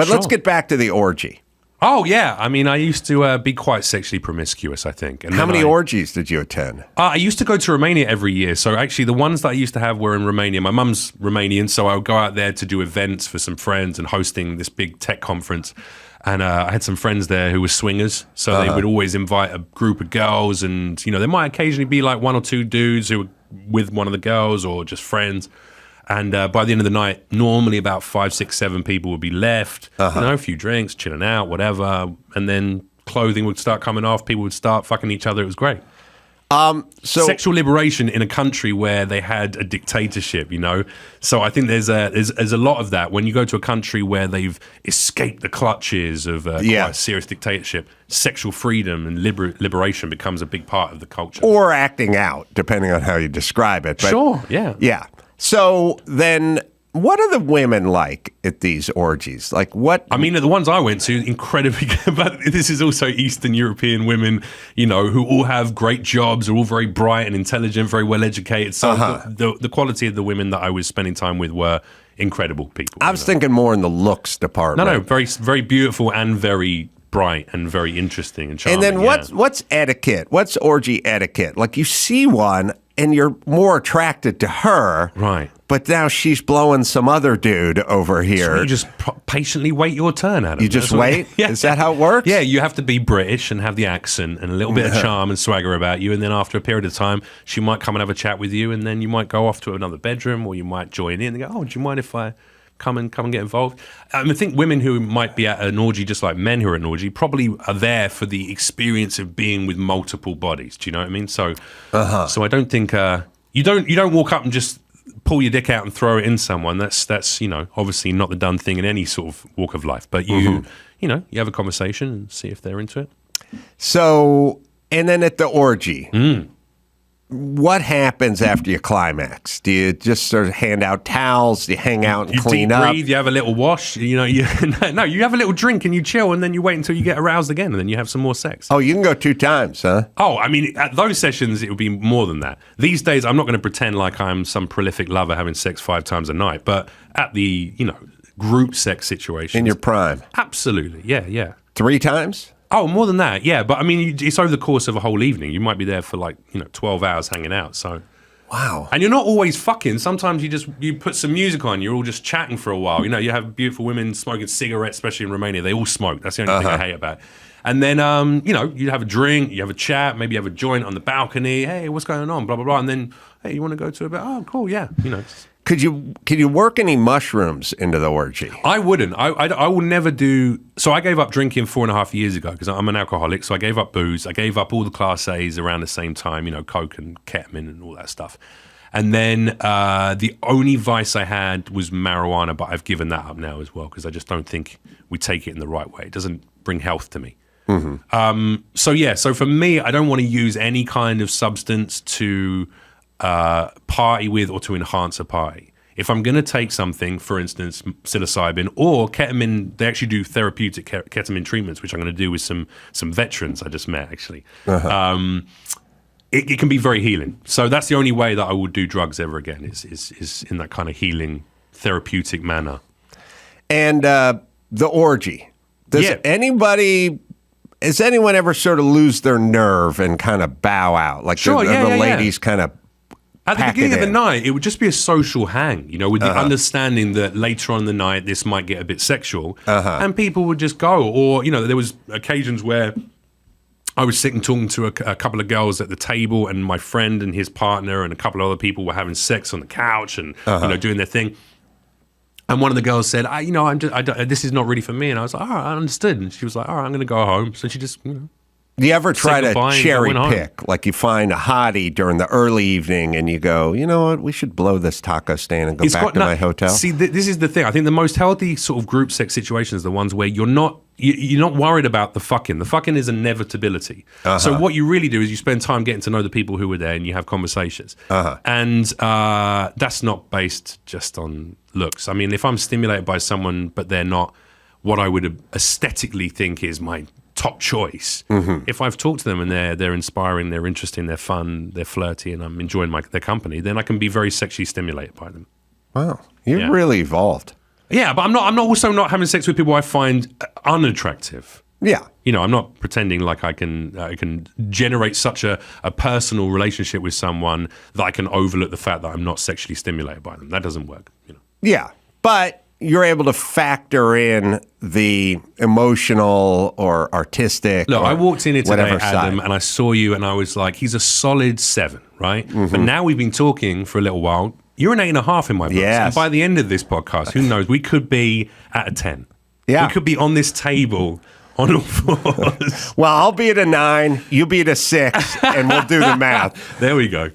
But let's get back to the orgy. Oh, yeah. I mean, I used to be quite sexually promiscuous, I think. And how many orgies did you attend? I used to go to Romania every year. So actually, the ones that I used to have were in Romania. My mum's Romanian, so I would go out there to do events for some friends and hosting this big tech conference. And I had some friends there who were swingers. So they would always invite a group of girls. And, you know, there might occasionally be like one or two dudes who were with one of the girls or just friends. And by the end of the night, normally about 5, 6, 7 people would be left. You know, a few drinks, chilling out, whatever. And then clothing would start coming off. People would start fucking each other. It was great. So sexual liberation in a country where they had a dictatorship, you know. So I think there's a lot of that when you go to a country where they've escaped the clutches of quite a serious dictatorship. Sexual freedom and liberation becomes a big part of the culture, or acting out, depending on how you describe it. But, sure, yeah. So then, what are the women like at these orgies? Like what? I mean, the ones I went to, incredibly good, but this is also Eastern European women, you know, who all have great jobs, are all very bright and intelligent, very well educated. So the quality of the women that I was spending time with were incredible people. I was thinking more in the looks department. No, very, very beautiful and very bright and very interesting and charming. And then what's etiquette? What's orgy etiquette? Like you see one and you're more attracted to her. Right. But now she's blowing some other dude over here. So you just patiently wait your turn, Adam. You just wait? Yeah. Is that how it works? Yeah, you have to be British and have the accent and a little bit of charm and swagger about you. And then after a period of time, she might come and have a chat with you. And then you might go off to another bedroom or you might join in and go, oh, do you mind if I come and get involved? I think women who might be at an orgy, just like men who are at an orgy, probably are there for the experience of being with multiple bodies. Do you know what I mean? So, so I don't think you don't walk up and just pull your dick out and throw it in someone. That's you know, obviously not the done thing in any sort of walk of life. But you know, you have a conversation and see if they're into it. So, and then at the orgy. What happens after you climax? Do you just sort of hand out towels? Do you hang out and clean up? You have a little wash. You know, you have a little drink and you chill, and then you wait until you get aroused again, and then you have some more sex. Oh, you can go 2 times, huh? Oh, I mean, at those sessions, it would be more than that. These days, I'm not going to pretend like I'm some prolific lover having sex 5 times a night, but at the, you know, group sex situation. In your prime? Absolutely, yeah. 3 times? Oh, more than that, yeah. But I mean, it's over the course of a whole evening. You might be there for 12 hours hanging out. So, wow. And you're not always fucking. Sometimes you put some music on. You're all just chatting for a while. You know, you have beautiful women smoking cigarettes, especially in Romania. They all smoke. That's the only thing I hate about it. And then, you have a drink, you have a chat, maybe you have a joint on the balcony. Hey, what's going on? Blah blah blah. And then, hey, you want to go to a bit? Oh, cool, yeah. You know. Could you work any mushrooms into the orgy? I wouldn't. I will never do. So I gave up drinking 4.5 years ago because I'm an alcoholic. So I gave up booze. I gave up all the Class A's around the same time, you know, coke and ketamine and all that stuff. And then the only vice I had was marijuana, but I've given that up now as well because I just don't think we take it in the right way. It doesn't bring health to me. So for me, I don't want to use any kind of substance to party with or to enhance a party. If I'm going to take something, for instance, psilocybin or ketamine, they actually do therapeutic ketamine treatments, which I'm going to do with some veterans I just met, actually. It can be very healing. So that's the only way that I would do drugs ever again is in that kind of healing, therapeutic manner. And the orgy. Does anyone ever sort of lose their nerve and kind of bow out? Like the ladies kind of at the beginning of the night, it would just be a social hang, you know, with the understanding that later on in the night, this might get a bit sexual. And people would just go. Or, you know, there was occasions where I was sitting talking to a couple of girls at the table and my friend and his partner and a couple of other people were having sex on the couch and, you know, doing their thing. And one of the girls said, this is not really for me. And I was like, all right, I understood. And she was like, all right, I'm going to go home. So she just, you know. Do you ever try to cherry pick? Like you find a hottie during the early evening and you go, you know what, we should blow this taco stand and go back to my hotel? See, this is the thing. I think the most healthy sort of group sex situations are the ones where you're not worried about the fucking. The fucking is inevitability. So what you really do is you spend time getting to know the people who were there and you have conversations. And that's not based just on looks. I mean, if I'm stimulated by someone but they're not what I would aesthetically think is my top choice. If I've talked to them and they're inspiring, they're interesting, they're fun, they're flirty, and I'm enjoying their company, then I can be very sexually stimulated by them. Wow, you've really evolved. Yeah, but I'm also not having sex with people I find unattractive. Yeah. You know, I'm not pretending like I can generate such a personal relationship with someone that I can overlook the fact that I'm not sexually stimulated by them. That doesn't work, you know. Yeah, but you're able to factor in the emotional or artistic. Look, or I walked in here today, whatever Adam, side. and I saw you, and I was like, he's a solid 7, right? Mm-hmm. But now we've been talking for a little while. You're an 8.5 in my books. Yes. And by the end of this podcast, who knows? We could be at a 10. Yeah. We could be on this table on all fours. Well, I'll be at a 9, you be at a 6, and we'll do the math. There we go.